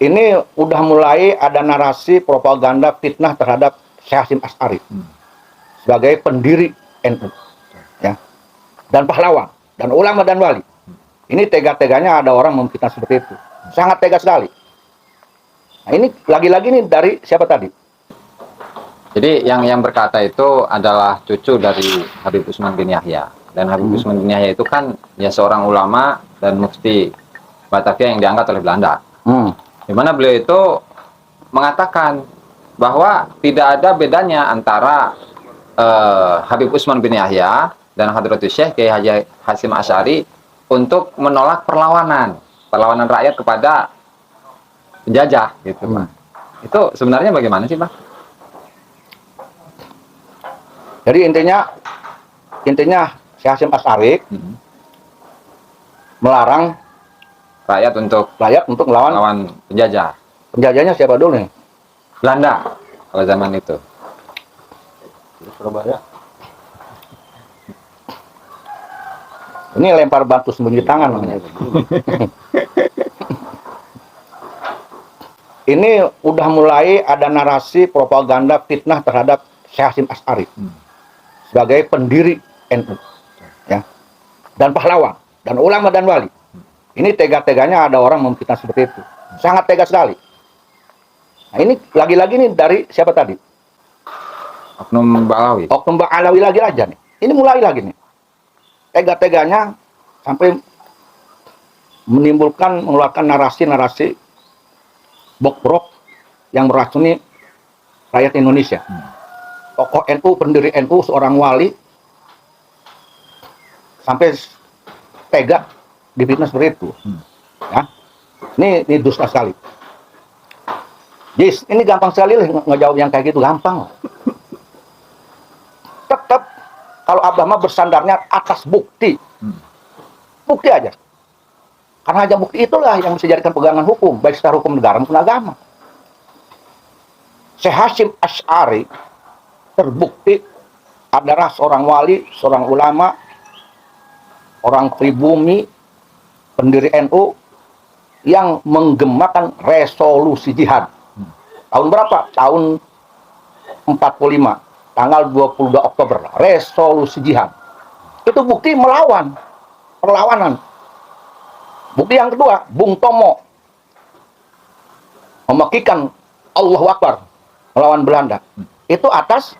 ini udah mulai ada narasi propaganda fitnah terhadap Syekh Hasyim Asy'ari sebagai pendiri NU, ya, dan pahlawan, dan ulama dan wali. Ini tega-teganya ada orang memfitnah seperti itu, sangat tega sekali. Nah, ini lagi-lagi nih dari siapa tadi? Jadi yang berkata itu adalah cucu dari Habib Utsman bin Yahya. Dan Habib Utsman bin Yahya itu kan ya seorang ulama dan mufti Batavia yang diangkat oleh Belanda. Di mana beliau itu mengatakan bahwa tidak ada bedanya antara Habib Utsman bin Yahya dan Hadratus Syekh Kiai Haji Hasyim Asy'ari untuk menolak perlawanan rakyat kepada penjajah gitu, Pak. Itu sebenarnya bagaimana sih, Pak? Jadi intinya Syekh Hasyim Asy'ari melarang rakyat untuk melawan penjajah. Penjajahnya siapa dulu nih? Belanda pada zaman itu. Surabaya. Ini lempar batu sembunyi tangan namanya. Ini udah mulai ada narasi propaganda fitnah terhadap Syekh Hasyim Asy'ari sebagai pendiri NU, ya, dan pahlawan, dan ulama dan wali. Ini tega-teganya ada orang memfitnah seperti itu, sangat tega sekali. Nah, ini lagi-lagi nih dari siapa tadi? Oknum Ba'alawi. Oknum Ba'alawi lagi aja nih. Ini mulai lagi nih. Tega-teganya sampai mengeluarkan narasi-narasi bok-brok yang meracuni rakyat Indonesia. Tokoh NU, pendiri NU, seorang wali, sampai tega difitnah seperti itu. Ya. Ini dusta sekali. Jis, ini gampang sekali ngejawab yang kayak gitu, gampang. Tetap kalau Abah mah bersandarnya atas bukti. Bukti aja. Karena hanya bukti itulah yang bisa dijadikan pegangan hukum, baik secara hukum negara maupun agama. Syekh Hasyim Asy'ari terbukti adalah seorang wali, seorang ulama, orang pribumi, pendiri NU yang menggemakan resolusi jihad. Tahun berapa? Tahun 45, tanggal 22 Oktober, resolusi jihad. Itu bukti melawan, perlawanan. Bukti yang kedua, Bung Tomo memakikan Allahu Akbar melawan Belanda. Itu atas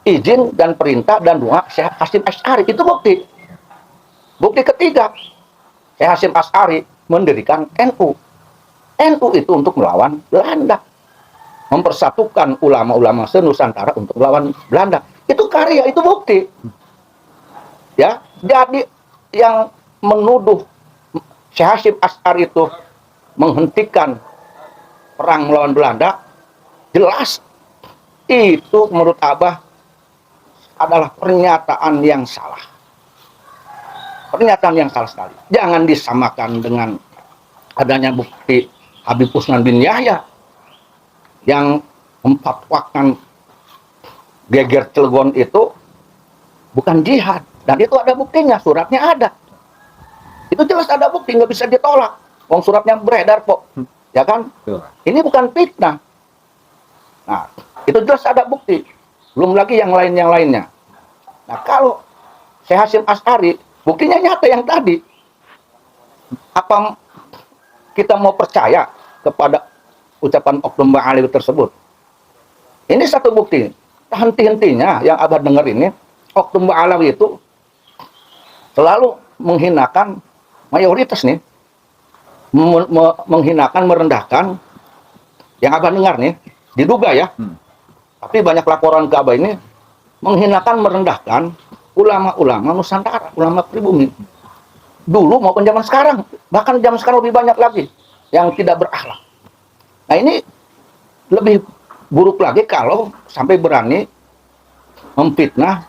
izin dan perintah dan doa Syekh Hasyim Asy'ari. Itu bukti. Bukti ketiga, Syekh Hasyim Asy'ari mendirikan NU. NU itu untuk melawan Belanda. Mempersatukan ulama-ulama se-Nusantara untuk melawan Belanda. Itu karya, itu bukti. Ya, jadi yang menuduh Syekh Hasyim Asy'ari itu menghentikan perang melawan Belanda, jelas itu menurut Abah adalah pernyataan yang salah. Pernyataan yang salah sekali. Jangan disamakan dengan adanya bukti Habib Utsman bin Yahya yang memfatwakan geger Cilegon itu bukan jihad, dan itu ada buktinya, suratnya ada. Itu jelas ada bukti, nggak bisa ditolak. Wong suratnya beredar kok, ya kan? Ini bukan fitnah. Nah, itu jelas ada bukti. Belum lagi yang lainnya. Nah, kalau Syekh Hasyim Asy'ari, buktinya nyata yang tadi. Apa kita mau percaya kepada ucapan Oknum Ba'alawi tersebut? Ini satu bukti. Henti-hentinya yang Abah dengar ini, Oknum Ba'alawi itu selalu menghinakan mayoritas nih. Menghinakan, merendahkan. Yang Abah dengar nih, diduga ya. Tapi banyak laporan ke Abah ini menghinakan, merendahkan ulama-ulama Nusantara, ulama pribumi. Dulu maupun zaman sekarang, bahkan zaman sekarang lebih banyak lagi yang tidak berakhlak. Nah, ini lebih buruk lagi kalau sampai berani memfitnah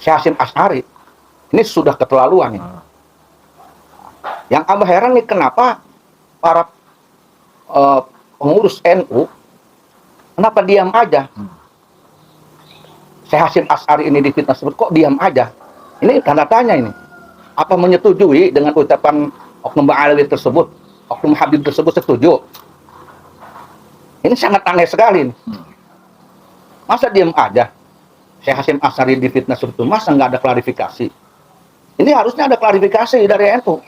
Syekh Hasyim Asy'ari. Ini sudah keterlaluan nih. Yang Abah heran nih, kenapa para pengurus NU kenapa diam aja? Syekh Hasyim Asy'ari ini difitnah sebut, kok diam aja? Ini tanda tanya ini. Apa menyetujui dengan ucapan Oknum Ba'alawi tersebut? oknum Habib tersebut setuju? Ini sangat aneh sekali. Masa diam aja? Syekh Hasyim Asy'ari difitnah seperti itu, masa nggak ada klarifikasi? Ini harusnya ada klarifikasi dari NU.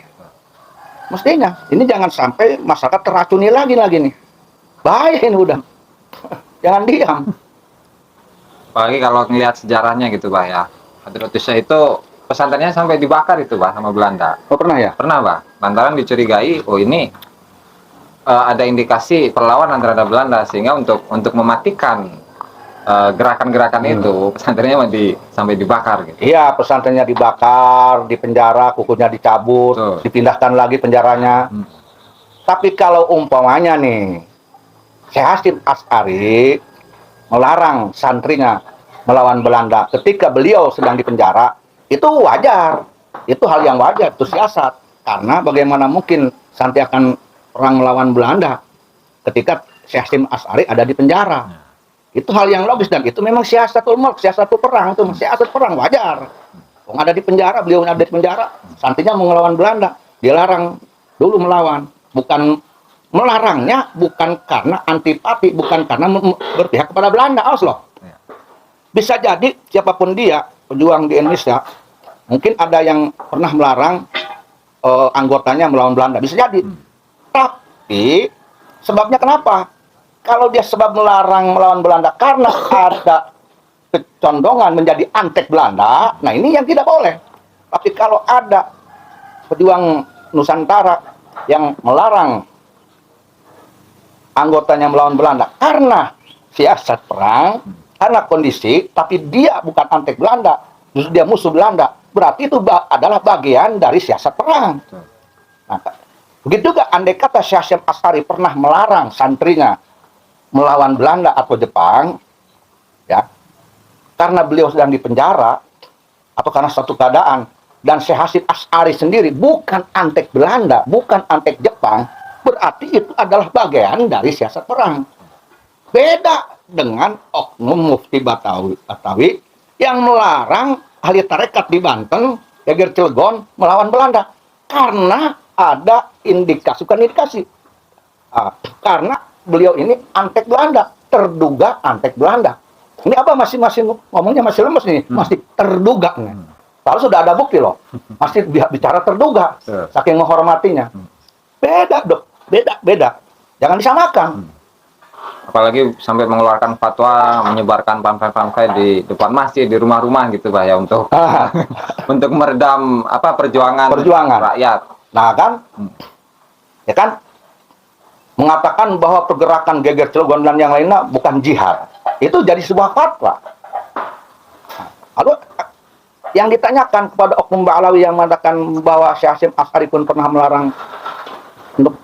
Mestinya. Ini jangan sampai masyarakat teracuni lagi nih. Bahaya ini udah. Jangan diam. Apalagi kalau ngelihat sejarahnya gitu, Bah ya. Hadratus Syekh itu pesantrennya sampai dibakar itu, Bah, sama Belanda. Oh pernah ya? Pernah, Bah. Lantaran dicurigai, oh ini ada indikasi perlawanan terhadap Belanda, sehingga untuk mematikan gerakan-gerakan itu pesantrennya sampai dibakar gitu. Iya, pesantrennya dibakar, dipenjara, kukunya dicabut, dipindahkan lagi penjaranya. Tapi kalau umpamanya nih, Syekh Hasyim Asy'ari melarang santrinya melawan Belanda ketika beliau sedang dipenjara, itu wajar. Itu hal yang wajar, itu siasat. Karena bagaimana mungkin santri akan perang melawan Belanda ketika Syekh Hasyim Asy'ari ada di penjara. Itu hal yang logis dan itu memang siasatul mulk, siasatul perang, itu siasat perang wajar. Wong ada di penjara, beliau ada di penjara, santrinya mau melawan Belanda, dilarang dulu melawan. Bukan melarangnya bukan karena antipati, bukan karena berpihak kepada Belanda, awas loh. Bisa jadi siapapun dia, pejuang di Indonesia, mungkin ada yang pernah melarang anggotanya melawan Belanda, bisa jadi. Tapi sebabnya kenapa? Kalau dia sebab melarang melawan Belanda karena ada kecondongan menjadi antek Belanda, nah ini yang tidak boleh. Tapi kalau ada pejuang Nusantara yang melarang anggotanya melawan Belanda karena siasat perang, karena kondisi, tapi dia bukan antek Belanda, justru dia musuh Belanda, berarti itu adalah bagian dari siasat perang. Nah, begitu juga andai kata Syekh Hasyim Asy'ari pernah melarang santrinya melawan Belanda atau Jepang, ya, karena beliau sedang di penjara atau karena suatu keadaan, dan Syekh Hasyim Asy'ari sendiri bukan antek Belanda, bukan antek Jepang, berarti itu adalah bagian dari siasat perang. Beda dengan oknum Mufti Batawi yang melarang ahli tarekat di Banten, Geger Cilegon melawan Belanda karena ada indikasi, bukan indikasi, karena beliau ini antek Belanda, terduga antek Belanda. Ini apa masih ngomongnya masih lemes nih, masih terduga nih. Padahal sudah ada bukti loh, masih bicara terduga, saking menghormatinya. Beda dok, beda. Jangan disamakan. Apalagi sampai mengeluarkan fatwa, menyebarkan pamflet-pamflet di depan masjid, di rumah-rumah gitu, Bah ya, untuk untuk meredam perjuangan rakyat. Nah kan, ya kan, mengatakan bahwa pergerakan Geger Cilegon dan yang lainnya bukan jihad. Itu jadi sebuah fatwa. Lalu yang ditanyakan kepada oknum Ba'alawi yang mengatakan bahwa Syekh Hasyim Asy'ari pun pernah melarang untuk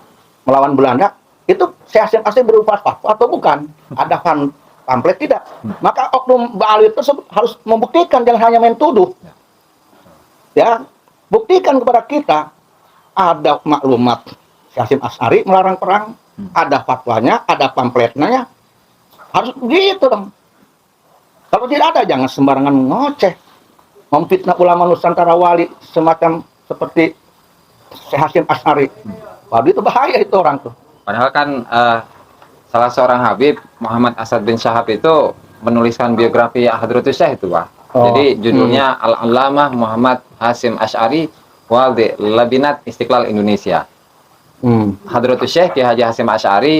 melawan Belanda, itu Syekh Hasyim Asy'ari berupa fatwa atau bukan? Ada pamflet tidak? Maka oknum Ba'alawi tersebut harus membuktikan, jangan hanya main tuduh. Ya, buktikan kepada kita ada maklumat Syekh Hasyim Asy'ari melarang perang, ada fatwanya, ada pamfletnya, harus begitu dong. Kalau tidak ada, jangan sembarangan ngoceh, memfitnah ulama Nusantara wali semacam seperti Syekh Hasyim Asy'ari. Waduh, itu bahaya itu orang tuh. Padahal kan salah seorang Habib, Muhammad Asad bin Syahab itu menuliskan biografi Hadratus Syekh itu, Pak. Jadi judulnya Al-Allamah Muhammad Hasyim Asy'ari Waldi Labinat Istiqlal Indonesia. Hadratus Syekh Kiai Haji Hasyim Asy'ari,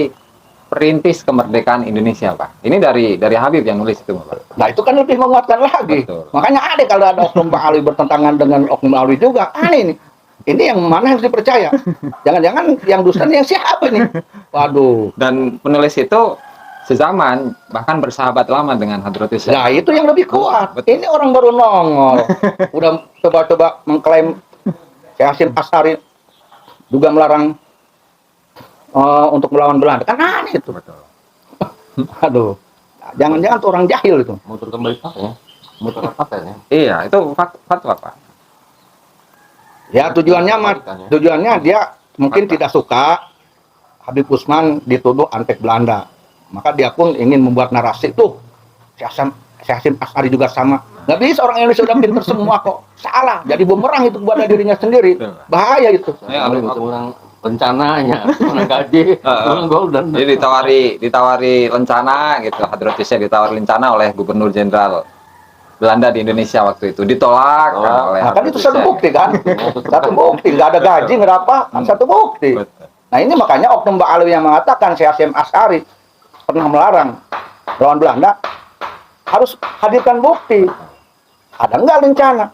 perintis kemerdekaan Indonesia, Pak. Ini dari Habib yang nulis itu, Pak. Nah, itu kan lebih menguatkan lagi. Betul. Makanya ada kalau ada oknum Ba'alawi bertentangan dengan oknum Ba'alawi juga. Aneh ini. Ini yang mana yang harus dipercaya? Jangan-jangan yang dusta ini yang siapa nih? Waduh. Dan penulis itu sezaman, bahkan bersahabat lama dengan Hadratus Syekh. Nah, itu yang lebih kuat. Betul. Ini orang baru nongol. Udah coba-coba mengklaim Syekh Hasyim Asy'ari juga melarang untuk melawan Belanda. Kan aneh itu. Betul. Aduh. Jangan-jangan tuh orang jahil itu. Muter kembali ya. Muter apa ya? Iya, itu fatwa, Pak. Ya tujuannya dia mungkin tidak suka Habib Usman dituduh antek Belanda. Maka dia pun ingin membuat narasi tuh. Syekh Hasyim Asy'ari juga sama. Nggak bisa orang Indonesia udah pinter semua kok. Salah. Jadi bumerang itu kepada dirinya sendiri. Bahaya itu. Orang rencananya, mana gaji, mana golden. Jadi ditawari lencana gitu, Hadrotisnya ditawari lencana oleh Gubernur Jenderal Belanda di Indonesia waktu itu, ditolak oleh Nah, kan itu satu Hadrotisnya. bukti kan? Satu bukti, nggak ada gaji, nggak ada apa, satu bukti. Betul. Nah ini makanya Oknum Ba'alawi yang mengatakan Syekh Hasyim Asy'ari pernah melarang lawan Belanda, harus hadirkan bukti. Ada nggak rencana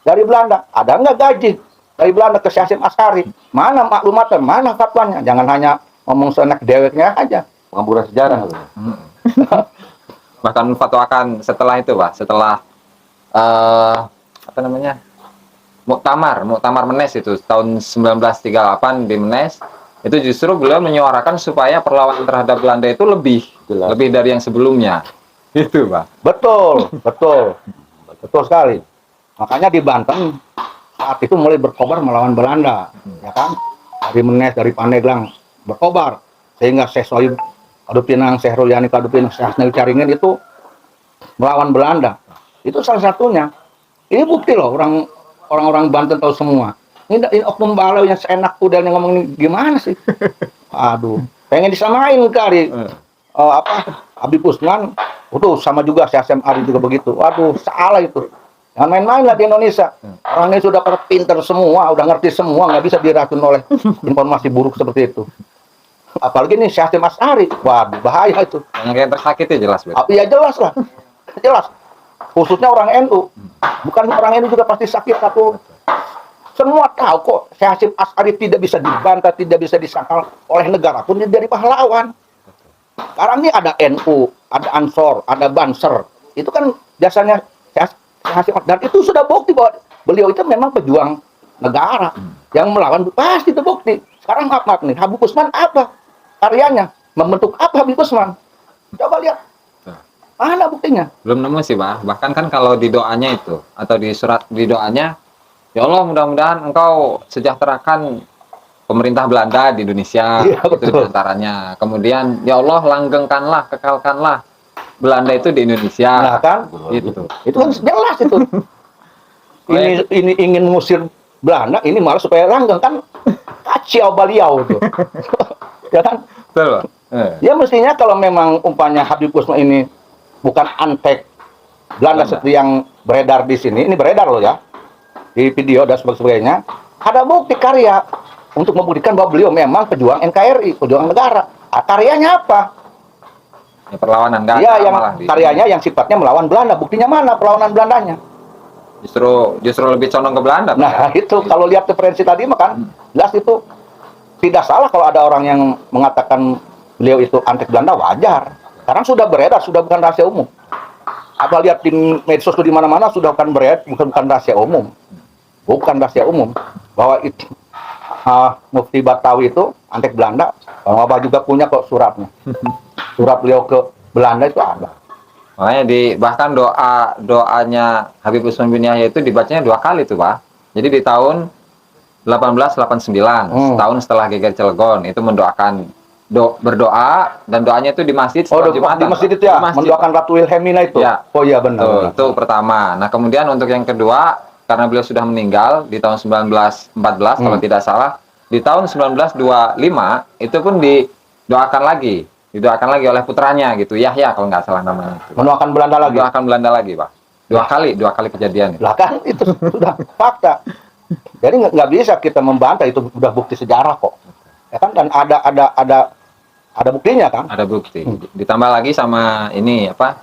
dari Belanda? Ada nggak gaji dari Belanda ke Syekh Hasyim Asy'ari? Mana maklumatnya? Mana fatwanya? Jangan hanya ngomong senek deweknya aja. Pengamburan sejarah. Bahkan fatwakan setelah itu, Pak, setelah apa namanya? Muktamar Menes itu tahun 1938 di Menes, itu justru beliau menyuarakan supaya perlawanan terhadap Belanda itu lebih dari yang sebelumnya. Itu, Pak. Betul, betul, betul sekali. Makanya di Banten saat itu mulai berkobar melawan Belanda, ya kan? Dari Menes, dari Pandeglang berkobar, sehingga Syekh Sohib Kadupinang, Syekh Ruliani Kadupinang, Syekh Hasnawi Caringin itu melawan Belanda. Itu salah satunya. Ini bukti loh, orang-orang Banten tahu semua. Ini Oknum Ba'alawi yang seenak udah ngomong ini gimana sih? Aduh, pengen disamain kali. Habib Usman, itu sama juga Syekh Hasyim Asy'ari juga begitu. Waduh, salah itu. Jangan main-main lah di Indonesia. Orangnya sudah pada pinter semua, udah ngerti semua, nggak bisa diracun oleh informasi buruk seperti itu. Apalagi nih Syekh Hasyim Asy'ari, waduh bahaya itu. Yang tersakiti jelas, Pak. Iya jelas lah, jelas. Khususnya orang NU, bukan orang NU juga pasti sakit satu. Semua tahu kok Syekh Hasyim Asy'ari tidak bisa dibantah, tidak bisa disangkal oleh negara pun dia dari pahlawan. Sekarang ini ada NU, ada Ansor, ada Banser. Itu kan biasanya Syekh Hasyim, dan itu sudah bukti bahwa beliau itu memang pejuang negara yang melawan, pasti itu bukti. Sekarang maaf nih, Habib Usman apa karyanya? Membentuk apa Habib Usman? Coba lihat. Mana buktinya? Belum nemu sih, Pak. Bahkan kan kalau di doanya itu, atau di surat di doanya, ya Allah mudah-mudahan engkau sejahterakan pemerintah Belanda di Indonesia, Iya, itu betul. diantaranya. Kemudian, ya Allah langgengkanlah, kekalkanlah Belanda itu di Indonesia. Nah kan? Gitu. Itu kan jelas itu. Ini ingin mengusir Belanda, ini malah supaya langgeng kan kacau beliau tuh. Ya kan? Betul, Pak. Ya mestinya kalau memang umpamanya Habib Usman ini bukan antek Belanda seperti yang beredar di sini, ini beredar loh ya, di video dan sebagainya, ada bukti karya untuk membuktikan bahwa beliau memang pejuang NKRI, pejuang negara. Karyanya apa? Ya, perlawanan nggak Iya, ada yang malah di- karyanya yang sifatnya melawan Belanda. Buktinya mana perlawanan Belandanya? justru lebih condong ke Belanda, Pak. Nah, itu kalau lihat referensi tadi mah kan jelas itu tidak salah kalau ada orang yang mengatakan beliau itu antek Belanda, wajar. Sekarang sudah beredar, sudah bukan rahasia umum. Apa lihat di medsos di mana-mana sudah bukan beredar, bukan rahasia umum. Bukan rahasia umum bahwa itu Mufti Batawi itu antek Belanda. Bang Wabah juga punya kok suratnya. Surat beliau ke Belanda itu ada. Makanya bahkan doanya Habib Usman bin Yahya itu dibacanya 2 kali tuh, Pak. Jadi di tahun 1889, setahun setelah geger Cilegon, itu mendoakan berdoa, dan doanya itu di masjid Oh, setelah di Jumatan, masjid Pak. itu ya, Di masjid, mendoakan Ratu Wilhelmina itu. Ya. Oh iya benar. Tuh, benar. itu pertama. Nah, kemudian untuk yang kedua, karena beliau sudah meninggal di tahun 1914 kalau tidak salah, di tahun 1925 itu pun didoakan lagi oleh putranya gitu, Yahya kalau nggak salah namanya. Mendoakan Belanda lagi. Doakan Belanda lagi, Pak. Dua kali kejadian. Lah kan itu sudah fakta. Jadi nggak bisa kita membantah, itu sudah bukti sejarah kok. Ya kan, dan ada buktinya kan? Ada bukti. Ditambah lagi sama ini apa?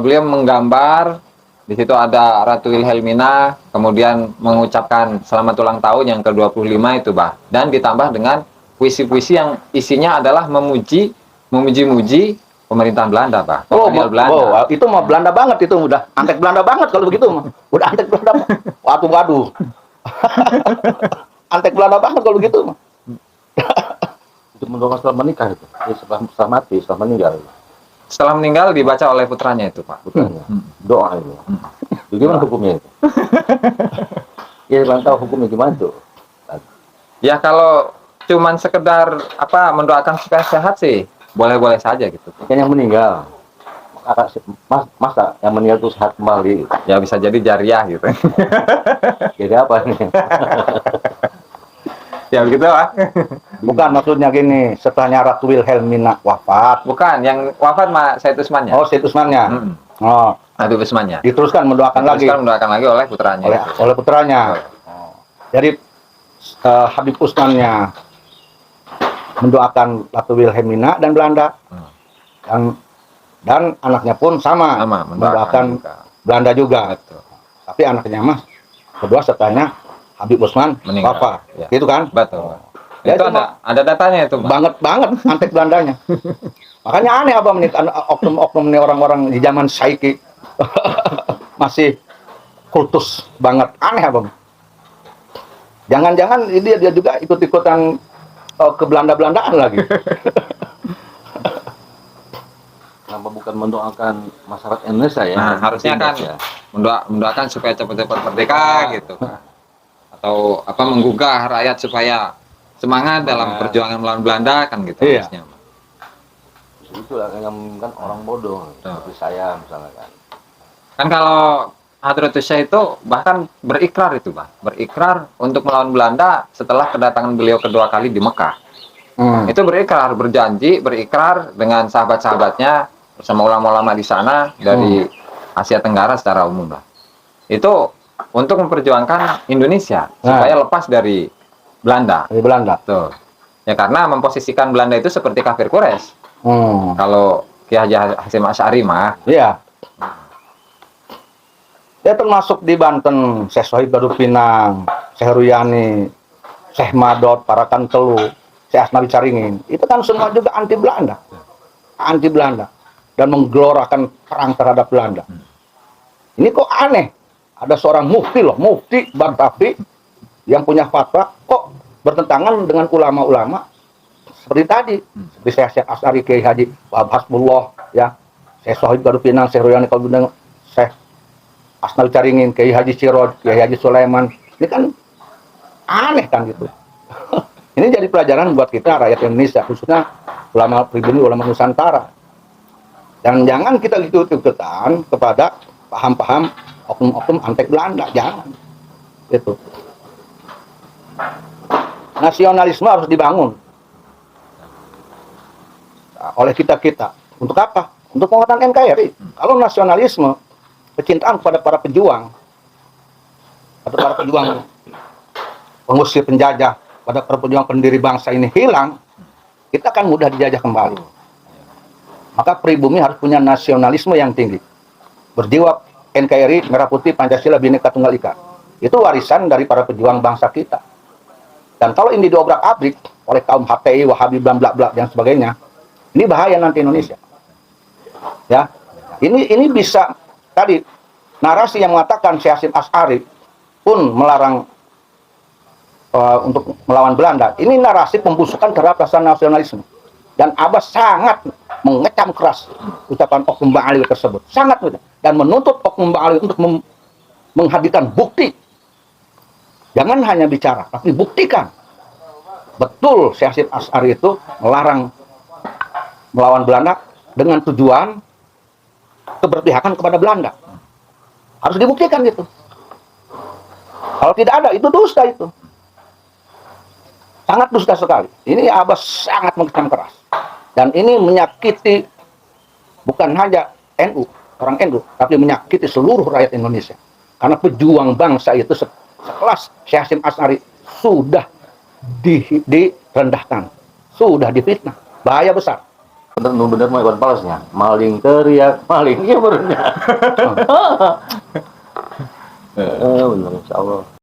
Beliau menggambar, di situ ada Ratu Wilhelmina, kemudian mengucapkan selamat ulang tahun yang ke-25 itu, Bah. Dan ditambah dengan puisi-puisi yang isinya adalah memuji-muji pemerintahan Belanda, Bah. Kolonial Belanda. Itu mah Belanda banget, itu udah antek Belanda banget kalau begitu mah. Udah antek Belanda. Waduh. Antek Belanda banget kalau begitu mah. Itu mendoakan setelah menikah itu. Ya, setelah mati, setelah meninggal. Setelah meninggal dibaca oleh putranya itu, Pak. Bukannya. Doa itu. Bagaimana hukumnya itu? Ya, tahu hukumnya gimana tuh? Ya kalau cuman sekedar mendoakan supaya sehat sih, boleh-boleh saja gitu. Kan yang meninggal. Masa yang meninggal itu sehat kembali? Ya bisa jadi jariah gitu. Jadi apa nih? Ya begitu lah. Bukan, maksudnya gini, setelahnya Ratu Wilhelmina wafat. Bukan, yang wafat mah Said Usmannya. Oh, Said Usmannya. Mm-mm. Oh, Habib Usmannya. diteruskan mendoakan lagi Terus mendoakan lagi oleh putranya. oleh putranya. Oh. Jadi Habib Usmannya mendoakan Ratu Wilhelmina dan Belanda. Dan anaknya pun sama, mendoakan juga. Belanda juga. Betul. Tapi anaknya mah kedua setelahnya Habib Usman Meninggal. wafat. Ya. Gitu kan? Betul. Ya, Itu itu ada datanya itu, Pak. banget antek Belandanya. Makanya aneh abang nih oknum-oknum nih orang-orang di zaman Saiki masih kultus banget, aneh abang. Jangan-jangan dia juga ikut-ikutan ke Belanda-Belandaan lagi. Kenapa bukan mendoakan masyarakat Indonesia ya? Nah, harusnya kan ya. mendoakan supaya cepat-cepat merdeka gitu kan. Atau apa menggugah rakyat supaya semangat dalam perjuangan melawan Belanda kan gitu Iya. harusnya. Itulah yang kan orang bodoh seperti saya misalnya kan. Kan kalau Hadratus Syekh itu bahkan berikrar itu, Pak. Berikrar untuk melawan Belanda setelah kedatangan beliau kedua kali di Mekah. Itu berikrar, berjanji, berikrar dengan sahabat-sahabatnya bersama ulama-ulama di sana dari Asia Tenggara secara umum lah. Itu untuk memperjuangkan Indonesia supaya lepas dari Belanda. Dari Belanda. Tuh. Ya karena memposisikan Belanda itu seperti kafir Quraisy. Kalau Ki Haji Hasyim Asy'ari mah, Iya. Ya termasuk di Banten, Syekh Sohib Baru Pinang, Syekh Ruyani, Syekh Madot, Parakan Telu, Syekh Asnawi Caringin. Itu kan semua juga anti Belanda. Anti Belanda. Dan menggelorakan perang terhadap Belanda. Ini kok aneh. Ada seorang mufti loh, mufti Baghdadi yang punya fatwa kok bertentangan dengan ulama-ulama seperti tadi. Seperti Syekh Asy'ari, Kiai Haji Wahab Hasbullah, ya. Syekh Sohib Baru Pinang, Syekh Ruyani Kalbundang, Syekh Asnawi Caringin, Kiai Haji Siroj, Kiai Haji Sulaiman. Ini kan aneh kan gitu. Ini jadi pelajaran buat kita rakyat Indonesia, khususnya ulama pribumi, ulama Nusantara. Dan jangan kita ikut-ikutan kepada paham-paham oknum-oknum antek Belanda, jangan. Gitu. Nasionalisme harus dibangun oleh kita-kita. Untuk apa? Untuk penguatan NKRI. Kalau nasionalisme, kecintaan kepada para pejuang, pada para pejuang pengusir penjajah, pada para pejuang pendiri bangsa ini hilang, kita akan mudah dijajah kembali. Maka pribumi harus punya nasionalisme yang tinggi. Berjiwa NKRI, Merah Putih, Pancasila, Bhinneka Tunggal Ika. Itu warisan dari para pejuang bangsa kita. Dan kalau ini diobrak-abrik oleh kaum HTI, Wahabi, bla dan sebagainya, ini bahaya nanti Indonesia. Ya, ini bisa tadi narasi yang mengatakan Syekh Hasyim Asy'ari pun melarang untuk melawan Belanda. Ini narasi pembusukan terhadap rasa nasionalisme. Dan Abbas sangat mengecam keras ucapan Oknum Bang Ali tersebut. Sangat mudah. Dan menuntut Oknum Bang Ali untuk menghadirkan bukti. Jangan hanya bicara, tapi buktikan. Betul Syekh Hasyim Asy'ari itu melarang melawan Belanda dengan tujuan keberpihakan kepada Belanda. Harus dibuktikan gitu. Kalau tidak ada, itu dusta itu. Sangat dusta sekali. Ini Abbas sangat mengecam keras. Dan ini menyakiti bukan hanya NU, orang NU, tapi menyakiti seluruh rakyat Indonesia. Karena pejuang bangsa itu sekelas Syekh Hasyim Asy'ari sudah direndahkan, sudah difitnah. Bahaya besar. Bener mau ikut palesnya, maling teriak, maling iya benernya. Bener insya Allah.